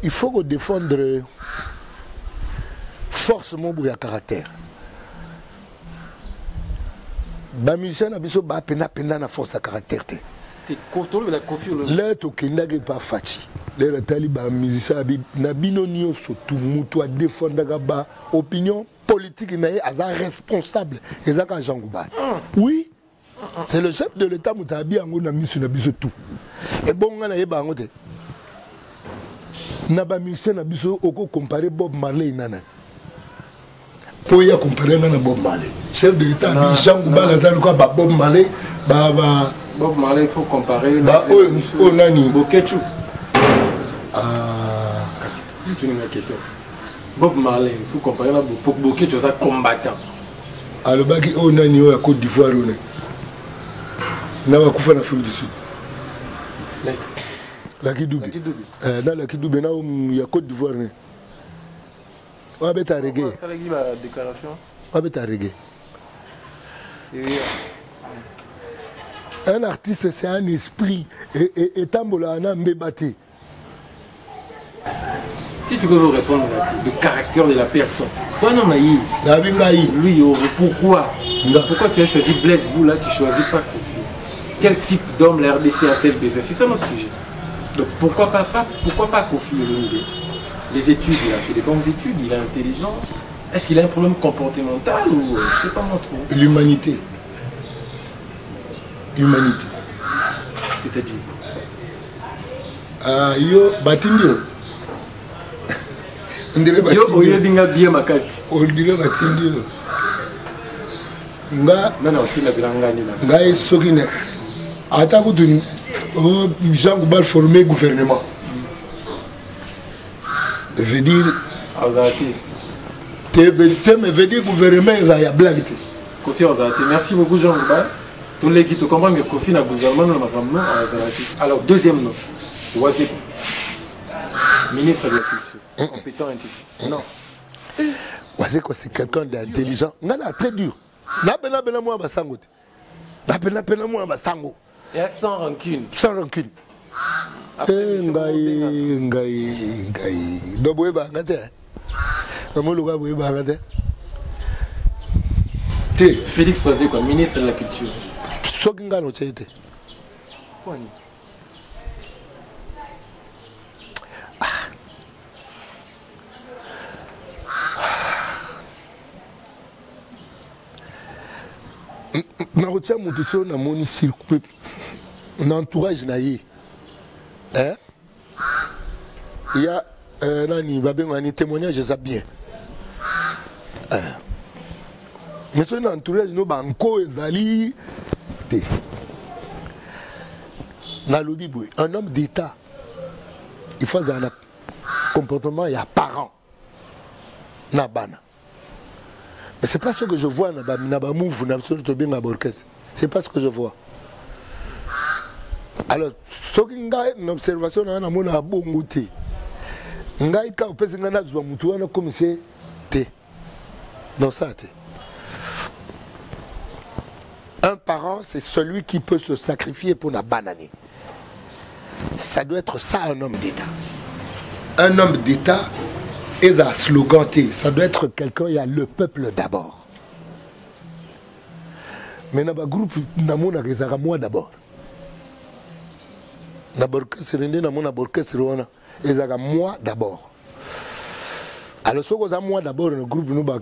Il faut défendre forcément pour le caractère. Les musiciens ont une force à caractère. Là, tu n'as pas Fachi. Les talibans musiciens ont surtout défendre l'opinion politique et responsable. Oui, c'est le chef de l'État qui a mis sur tout. Et bon, on a dit que les musiciens ont comparé Bob Marley. Pour y comparer Bob Marley. Chef de l'État, Jean Gouba, Bob Marley. Bob Marley, il faut comparer. Bokechu. C'est une question. Bob Marley, il faut comparer avec Bokechu, c'est un combattant. Alors, il y a Côte d'Ivoire. na bakufa na Afrique du Sud. La Kidoubé. Dans la Kidoubé, il y a Côte d'Ivoire. On va mettre à reggae. Ça va la déclaration. On va mettre à reggae. Un artiste, c'est un esprit. Et Tambola, on a mbébaté. Si tu peux vous répondre, le caractère de la personne. Toi, non, Maï. Lui, pourquoi tu as choisi Blaise Boula, tu ne choisis pas Kofi? Quel type d'homme la RDC a-t-elle besoin? C'est ça notre sujet. Donc pourquoi pas Kofi Olomide? Les études, il a fait des bonnes études, il est intelligent. Est-ce qu'il a un problème comportemental ou je ne sais pas moi trop? L'humanité. Humanité. C'est-à-dire yo, Batindio. On dirait Batindio. Yo, Oyedinga bien Makasi. On dirait Batindio. Nga. Non, non, tu n'as pas gagné. Nga est sokine. Attaque de Jean Goubal formé gouvernement. Veut dire. Veut dire gouvernement, il y a blague. Kofi Ozarate. Merci beaucoup Jean Goubal. Tous les qui te comprennent que Kofi n'a gouvernement alors deuxième nom, Oisé, ministre de la culture, compétent intelligent. Non. Oisé c'est quelqu'un d'intelligent. Nana très dur. N'a moi basango. N'a moi basango. Et sans rancune. Sans rancune. Ngai. Doboe bangate. Namoluga boe bangate. Félix Oisé quoi, ministre de la culture. Sokinga no chete. Quoi ni? Na rotia mutu so na moni circuit. Na entourage na yi. Hein? Il y a nani babenga ni témoignage ça bien. Mais ce entourage no banko ezali un homme d'État, il faut un comportement, il y a parent. Mais c'est pas ce que je vois c'est pas ce que je vois. Alors, ce qui est une observation, c'est que un parent, c'est celui qui peut se sacrifier pour la banane. Ça doit être ça, un homme d'État. Un homme d'État est un slogan. Ça doit être quelqu'un, il y a le peuple d'abord. Mais dans le groupe, il y a moi d'abord. Moi d'abord. Alors, ce que moi d'abord, le groupe, nous avons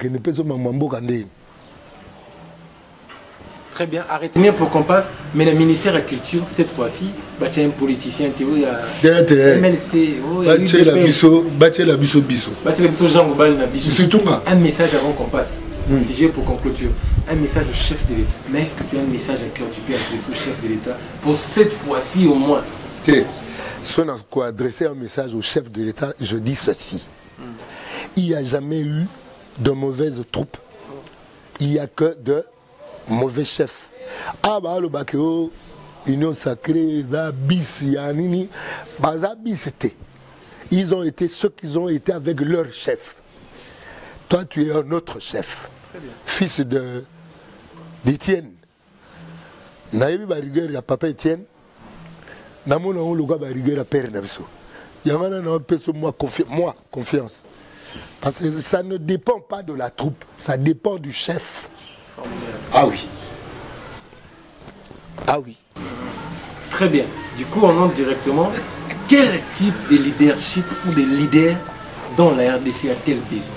très bien, arrêtez pour qu'on passe. Mais le ministère de la Culture, cette fois-ci, il y a un politicien, il y a MLC, un message avant qu'on passe. Sujet pour qu'on clôture. Un message au chef de l'État. Mais est-ce que tu as un message à cœur du père adressé au chef de l'État pour cette fois-ci au moins? Si on a adressé un message au chef de l'État, je dis ceci. Il n'y a jamais eu de mauvaises troupes. Il n'y a que de mauvais chefs. Ah bah le bakeo, Union sacrée, Zabis, Yanini, Bazabisité. Ils ont été ceux qui ont été avec leur chef. Toi tu es un autre chef. Fils d'Étienne. Naïbi Bariguer, il y a papa Étienne. Namona on le gars Bariguer a père Nabso. Yamana n'a pas moi confiance. Parce que ça ne dépend pas de la troupe, ça dépend du chef. Ah oui. Ah oui. Très bien. Du coup, on entre directement. Quel type de leadership ou de leader dont la RDC a-t-elle besoin?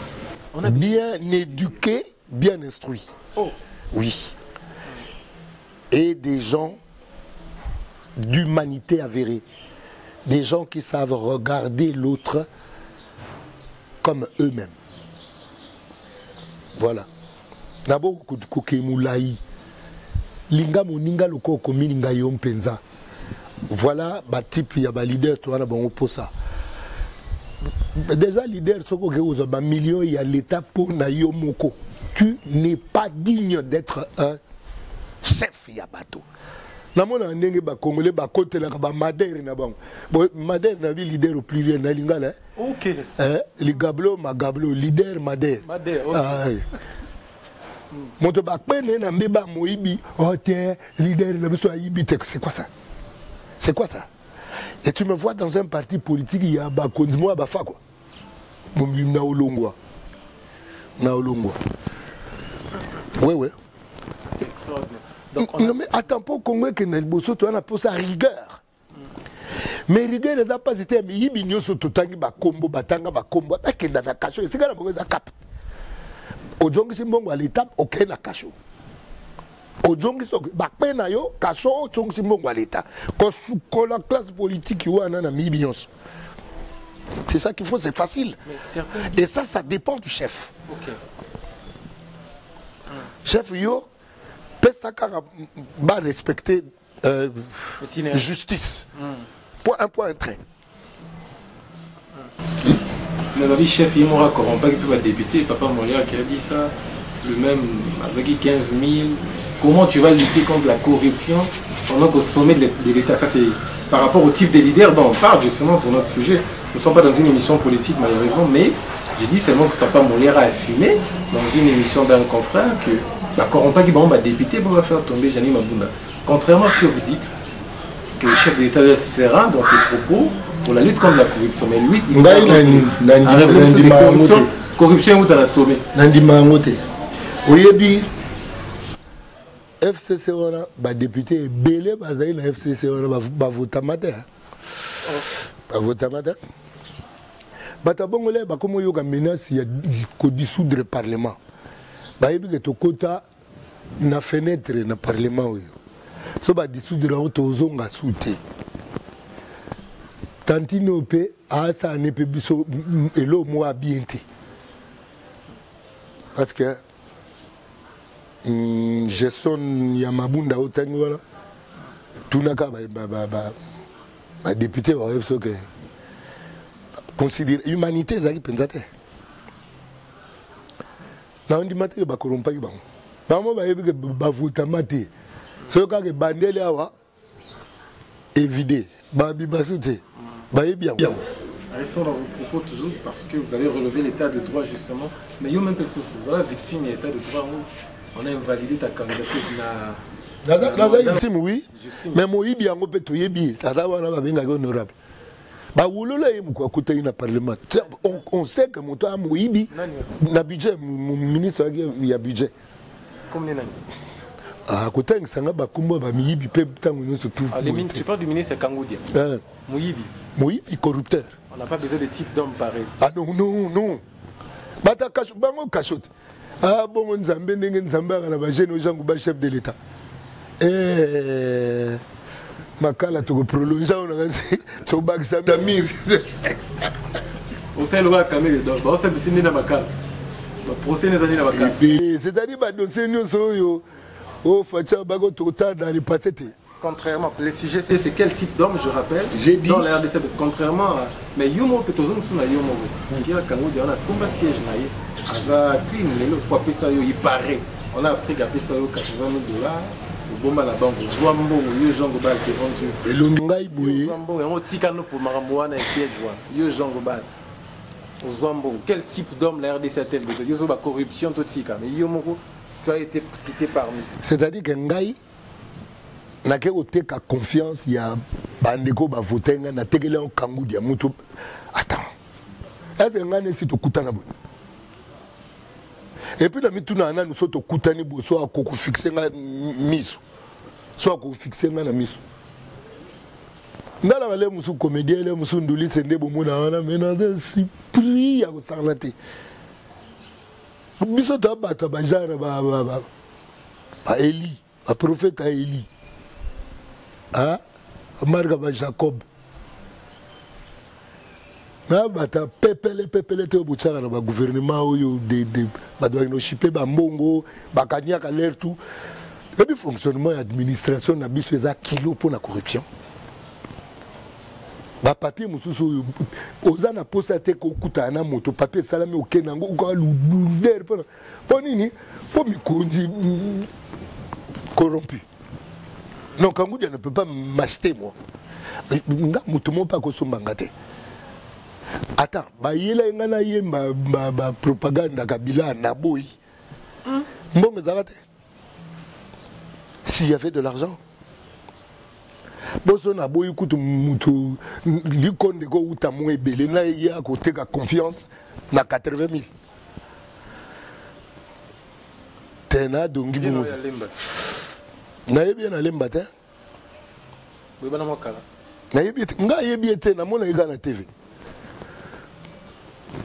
On a bien éduqué, bien instruit. Oh. Oui. Et des gens d'humanité avérée. Des gens qui savent regarder l'autre comme eux-mêmes. Voilà. D'abord, linga moninga loko komi linga yompenza. Voilà, type ya ba leader to wana bango posa. Déjà leader soko ke ozo ba million ya l'état pour na yo moko. Tu n'es pas digne d'être un chef ya bateau. namona ndenge ba congolais ba kotela ka ba Madère na bango bon Madère na vi leader au pluriel na lingala OK li gablo ma gablo leader Madère OK moto ba pene na mbeba moyibi oh tiens leader na biso ayibi c'est quoi ça et tu me vois dans un parti politique il y a ba konzimo ba fa quoi mon na olongwa ouais c'est extraordinaire. Donc, non mais attends pas Congo que na liboso to na posa rigueur mais rigueur n'a pas été mais yibi nyoso totangi ba kombo batanga ba kombo akenda na kasho esika na bongo za cap ojongi simbongo à l'étape ok na kasho ojongi so ba pena yo kasho ojongi simbongo à l'état ko la classe politique yo na mibi nyonso. C'est ça qu'il faut, c'est facile. Et ça dépend du chef. OK. Chef yo Pesaka va respecter justice. Point un point un trait. Mais la vie chef, il m'aura corrompu qui peut être député. Papa Molière qui a dit ça. Le même avec 15 000. Comment tu vas lutter contre la corruption pendant qu'au sommet de l'État? Ça c'est par rapport au type de leader dont on parle justement pour notre sujet. Nous ne sommes pas dans une émission politique malheureusement, mais j'ai dit seulement que Papa Molière a assumé dans une émission d'un confrère que la corrompu qui va député va faire tomber Jani Mabunda. Contrairement à ce que vous dites, que le chef de l'État est serein dans ses propos pour la lutte contre la corruption. Mais lui, il a révélé la corruption où tu as sommé. FCC wana ba député belé bazali na FCC wana ba vota matin ba vota matin bata bongolé ba komo yoka menace ya ko dissoudre le parlement ba yebi ke tokota na fenêtre na parlement oyo so ba dissoudre auto zonga souté tantino pe asa ne pe biso elo mo abienté parce que gestion ya mabunda otangi wana tunaka ba député ba yebso que considérer humanité ezaki penza te na ndi mate ba korompaki bango bango ba yebi que ba votama te so ka ke bandele awa évidé ba bibasu te ba yebi yango. Restons dans vos propos toujours parce que vous avez relevé l'état de droit justement, mais yo même personne vous avez victime de l'état de droit. On a invalidé ta candidature. Oui, mais moi, il y a un peu de yebi. Honorable. On sait que mon temps, Moïbi, na budget, mon ministre, il y a budget. Combien d'années? À côté, il y a un peu de Moïbi, tu parles du ministre Kangoudia. Moïbi. Moïbi, corrupteur. On n'a pas besoin de type d'homme pareil. Ah non. Bata cachotte. Ah bon, on a un chef de l'État. Makala to prolonger on a to bag Samir. On sait le roi Kamel donc on sait bisini na makala. Le procès n'est pas na makala. C'est-à-dire ba dossier nous soyo au facha bago total dans le passé. Contrairement, le sujet c'est quel type d'homme, je rappelle. J'ai dit. Dans la RDC, contrairement à. Mais Yomo, peut-être que na Yomo. Pierre Kangoudia, on a son siège naïe. Aza, clean, pour appeler ça, il paraît. On a appris qu'à payer ça $80,000. Au bon la banque, Zouambo, Yo Jean Gobal, qui est vendu. Et le Ngai Boué. Zouambo, et on ticano pour Maramouana et siège. Yo Jean Gobal. Zouambo, quel type d'homme la RDC a-t-elle besoin? Yo la corruption, tout tika. Mais Yomo, tu as été cité parmi. C'est-à-dire que Ngai. Na ke oteka confiance ya bandeko ba votenga na tekele en Kangoudia mutu attends est-ce ngane si to kutana bo et puis na mituna na nous so to kutani bo so akoko fixer nga miso so akoko fixer nga na miso ndala wale musu comédien le musu nduli sende bo mona wana mena de si pri ya ko tarlate biso to bata ba jara ba Eli ba prophète Eli. Ah, Marga Jacob. Na bata pepele te obutsaka na ba gouvernement oyo de ba doit no chiper ba mbongo ba kanya ka l'air tout. Et puis fonctionnement administration na biso eza kilo pour la corruption. Ba papier mususu oza na posta te ko kuta na moto papier salami okenango ko luder pour nini pour mi kondi corrompu. Non, Kangoudia ne peut pas m'acheter, moi. Attends, propagande Kabila Naboui. S'il y avait de l'argent. Bozo Naboui kutu mutu likonde go utamu ebele na ya côté ka confiance na 80 000. Tena dongi mu. Na yebi na lemba te. Bwana mwakala. Na yebi te nga yebi te na mona ega na TV.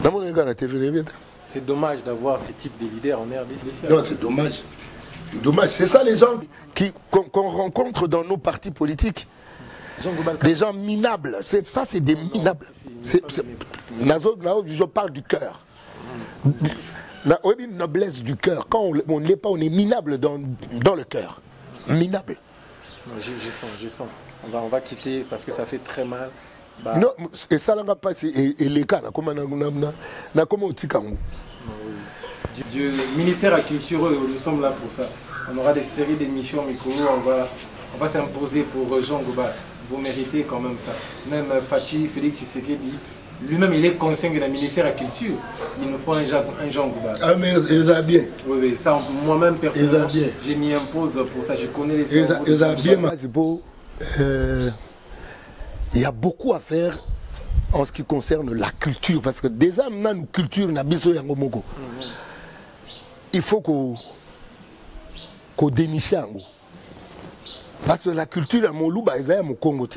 Na mona ega na TV yebi te. C'est dommage d'avoir ce type de leaders en RDC. Non, c'est dommage. Dommage, c'est ça les gens qu'on rencontre dans nos partis politiques. Des gens minables. Ça, c'est des minables. Je parle du cœur. Une noblesse du cœur. Quand on ne l'est pas, on est minable dans le cœur. Minable. Je sens. On va quitter parce que ça fait très mal. Bah. Non, et ça n'a pas passé. Et les cas, comment on dit Dieu, le ministère de la Culture, nous sommes là pour ça. On aura des séries d'émissions, micro, on va s'imposer pour Jean Gouba. Vous méritez quand même ça. Même Fachi, Félix Tshisekedi, lui-même il est conscient que le ministère de la Culture, il nous faut un Jean Gouba. Ah mais ils ont bien. Oui, ça moi-même personnellement, j'ai mis impose pour ça, je connais les cerveaux. Ils ont bien. Il y a beaucoup à faire en ce qui concerne la culture, parce que déjà, nous culture, il faut qu'on déniche. Parce que la culture, il y a mon louba, il y a mon Congo.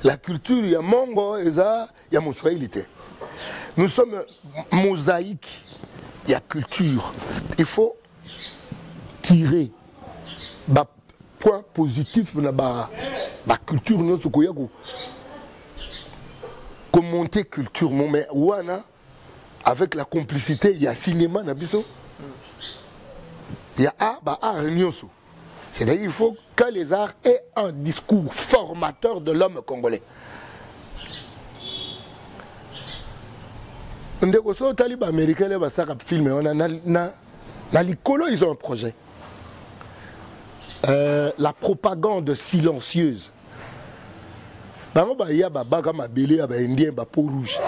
La culture, il y a mon Mongo, il y a mon Swahili. Nous sommes mosaïques, il y a culture. Il faut tirer des points positifs dans la culture. Monter culture, mais avec la complicité, il y a cinéma, il y a art, c'est-à-dire qu'il faut que les arts aient un discours formateur de l'homme congolais. Les talibans américains, ils ont un projet. La propagande silencieuse. Il y a des Indiens, des peau rouge.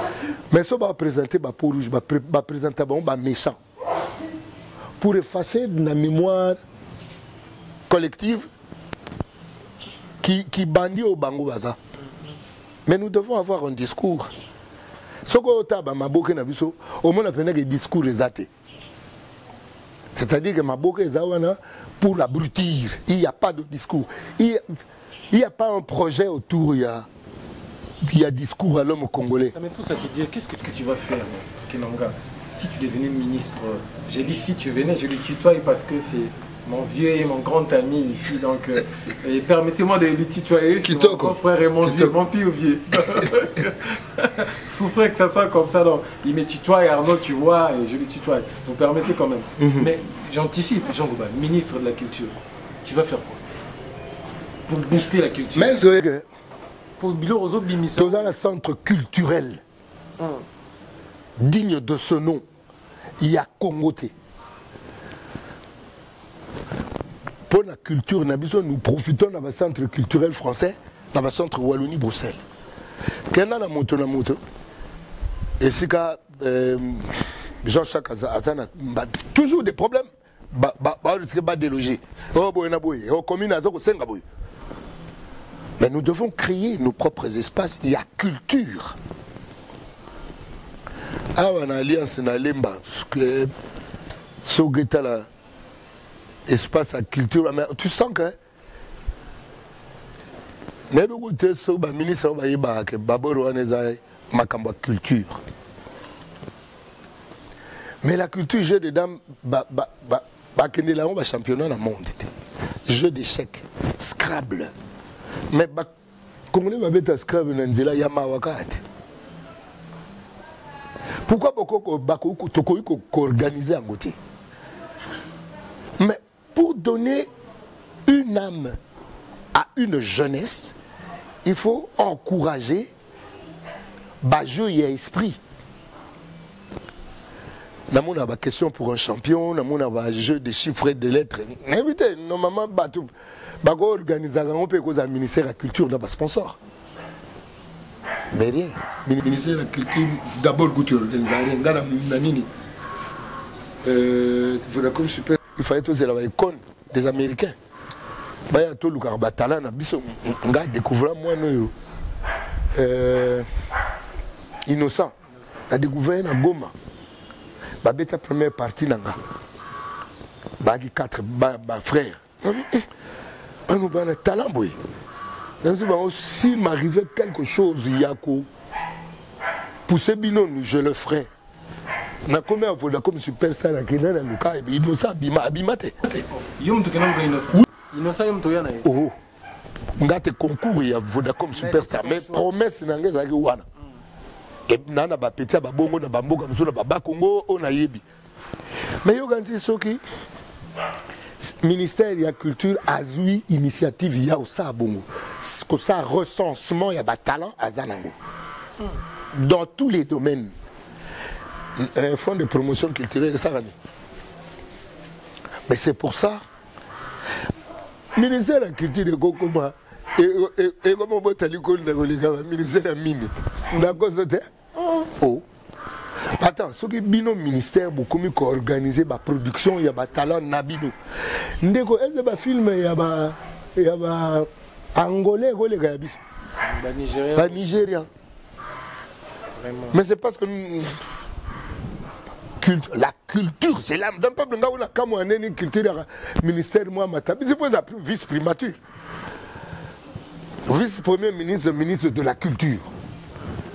Mais si on va présenter des peau rouge, on va présenter des méchants. Pour effacer la mémoire collective qui bandit au Bango Baza. Mais nous devons avoir un discours. Ce qu'on a au moins on a des discours exatés. C'est-à-dire que Maboke est pour abrutir. Il n'y a pas de discours. Il n'y a pas un projet autour. Il y a discours à l'homme congolais. Ça me pousse à te dire, qu'est-ce que tu vas faire, Kinanga, si tu devenais ministre? J'ai dit si tu venais, je le tutoie parce que c'est mon vieux et mon grand ami ici. Donc, permettez-moi de le tutoyer. C'est mon grand frère et mon vieux, mon pire vieux. Souffrez que ça soit comme ça. Donc, il me tutoie et Arnaud, tu vois, et je le tutoie. Vous permettez quand même. Mais j'anticipe, Jean Gouba, ministre de la Culture. Tu vas faire quoi pour booster la culture? Mais c'est que pour dans un centre culturel digne de ce nom, il y a Congoté. Pour la culture, nous profitons d'un centre culturel français, dans le centre Wallonie-Bruxelles. Quand on a monté la moto, et c'est que Jean-Jacques Azana, toujours des problèmes. Déloger. Mais nous devons créer nos propres espaces. Il y a culture. Ah, on a alliance na Lemba. Sogeta là. Espace à culture. Mais tu sens que. Mais beaucoup de choses, le ministre va y avoir que Baboro Anezai Makamba culture. Mais la culture, jeu de dames, on va championnat dans le monde. Jeu d'échecs, Scrabble. Mais comment on va mettre Scrabble dans Nzela Yamawakate? Pourquoi beaucoup organiser en côté? Mais pour donner une âme à une jeunesse, il faut encourager jeu et esprit. Namon a question pour un champion, namon a jeu de chiffres et de lettres. Évitez, normalement, bago organiser on peut cause ministère de la culture dans sponsor. Mais rien. Ministère de la culture d'abord goûter organiser rien. Ngana nanini. Vodacom super. Il fallait tous la icône des Américains. Baya to luka batala na biso nga découvrir moi no innocent. A découvert na Goma. Ba beta première partie nanga. Ba qui 4 frères. On a un talent, boy. S'il m'arrivait quelque chose, il y a quoi pousser binon, je le ferai. Na combien de fois comme superstar à Kenya na Luka et innocent abimate. Yom to kenam innocent. Innocent yom to yana. Oh. Ngate concours ya Vodacom superstar mais promesse nanga za wana. Et nana ba petit ba bongo na bamboka msona ba Congo on a yebi. Mais yo ganti soki ministère de la culture a eu initiative ya osa bongo. Que ça recensement ya ba talent à Zanango. Dans tous les domaines. Un fonds de promotion culturelle ça va. Mais c'est pour ça ministère de la culture de Kokoma et comment vous allez le ministère de la minute. D'accord, oh. Attends, ce qui est bino ministère beaucoup mieux organisé la production, il y a des talents nabino. Ndeko, est-ce que film il y a angolais, Nigérien. Mais c'est parce que la culture, c'est l'âme d'un peuple. On a comme une culture ministère moi matabi. C'est pour ça vice primature, vice premier ministre, ministre de la culture,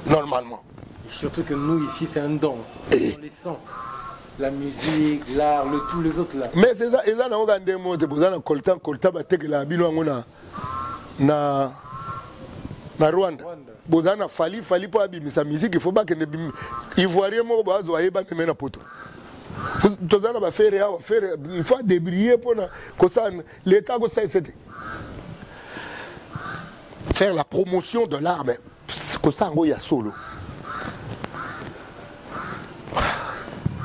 normalement. Surtout que nous ici c'est un don. On les sent. La musique, l'art, tous les autres là. Mais c'est ça, et ça on a des mots de besoin coltan batek la bino na Rwanda. Bozana fali pour abimisa musique, il faut pas que ne ivoirien mo bazo ayeba même na poto. Tozana ba faire il faut débriller pour que ça l'état que ça c'était. Faire la promotion de l'art mais que ça ngoya solo.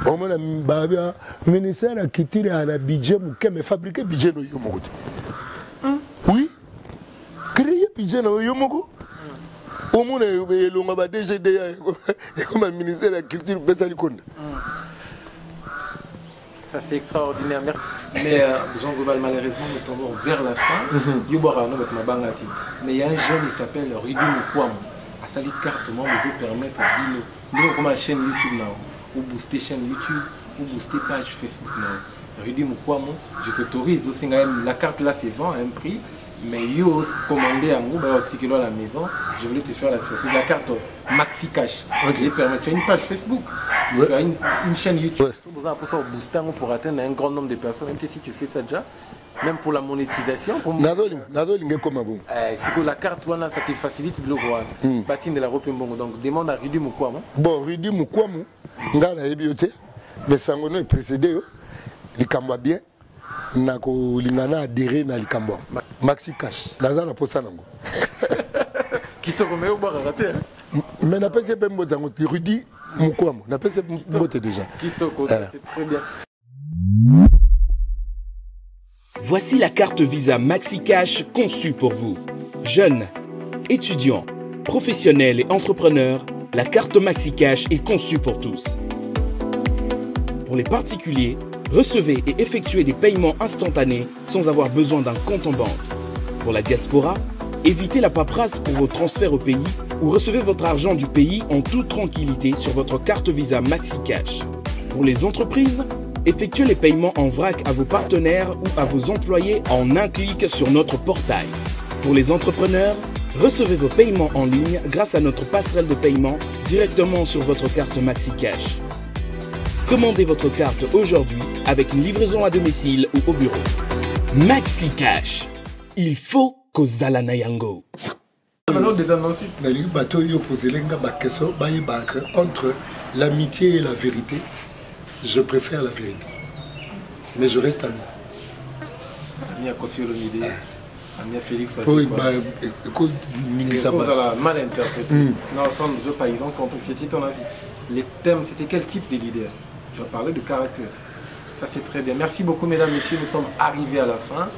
Le ministère a quitté le budget, mais fabriquer le budget. Oui, créer le budget. Au moins, il y a déjà comme un ministère de la culture. Ça, c'est extraordinaire. Mais, Jean Global, malheureusement, nous tombons vers la fin. Mais il y a un jeune qui s'appelle Rudy Mukwamo. À sa carte, moi, je vais permettre de nous, comme la chaîne YouTube. Ou booster chaîne YouTube, ou booster page Facebook. Rudy Mukwamo, je t'autorise aussi. La carte là, c'est vend à un prix. Mais yo, commandé à nous, à la maison, je voulais te faire la surprise. La carte Maxi Cash. Okay. Tu as une page Facebook, tu as une chaîne YouTube. Pour ça, booster pour atteindre un grand nombre de personnes, même si tu fais ça déjà. Même pour la monétisation. Pour c'est que la carte, ça te facilite le droit. Bâtine de la Europe. Donc demande à Rudy Mukwamo. Bon, Rudy Mukwamo, ngana ebiote, mais ça est précédé, il cambia bien. Nako lingana adhéré na likambo. Maxi Cash. Naza na posta nango. Kitoko me oba raté. Mais n'a pas c'est pas motango Rudy Mukwamo. N'a pas c'est moté déjà. Kitoko, c'est très bien. Voici la carte Visa Maxi Cash conçue pour vous. Jeunes, étudiants, professionnels et entrepreneurs, la carte Maxi Cash est conçue pour tous. Pour les particuliers, recevez et effectuez des paiements instantanés sans avoir besoin d'un compte en banque. Pour la diaspora, évitez la paperasse pour vos transferts au pays ou recevez votre argent du pays en toute tranquillité sur votre carte Visa Maxi Cash. Pour les entreprises, effectuez les paiements en vrac à vos partenaires ou à vos employés en un clic sur notre portail. Pour les entrepreneurs, recevez vos paiements en ligne grâce à notre passerelle de paiement directement sur votre carte Maxi Cash. Commandez votre carte aujourd'hui avec une livraison à domicile ou au bureau. Maxi Cash. Il faut qu'Ozala Nayango. Entre l'amitié et la vérité, je préfère la vérité. Mais je reste ami. Ami à continuer l'idée. Ami à Félix. Oui, écoute, ça va mal interprété. Non, ensemble, deux paysans compris. C'était ton avis. Les thèmes, c'était quel type de leader? Tu as parlé de caractère. Ça, c'est très bien. Merci beaucoup, mesdames, messieurs. Nous sommes arrivés à la fin.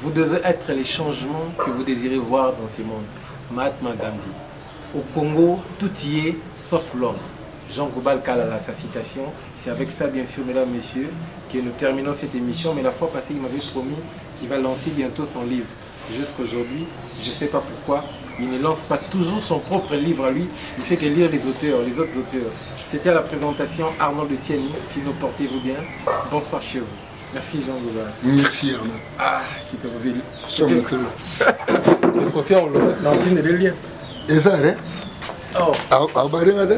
Vous devez être les changements que vous désirez voir dans ce monde. Mahatma Gandhi. Au Congo, tout y est, sauf l'homme. Jean Goubal Kalala, sa citation. C'est avec ça, bien sûr, mesdames, messieurs, que nous terminons cette émission. Mais la fois passée, il m'avait promis qu'il va lancer bientôt son livre. Jusqu'aujourd'hui, je ne sais pas pourquoi, il ne lance pas toujours son propre livre à lui. Il fait que lire les auteurs, les autres auteurs. C'était à la présentation Arnaud de Tienny. Sinon, portez-vous bien. Bonsoir chez vous. Merci Jean Goubal. Merci Arnaud. Ah, qui te revient. Je confie en l'autre. Non, tu n'es pas lié. Et ça, hein? Oh. Ah, bah, regardez.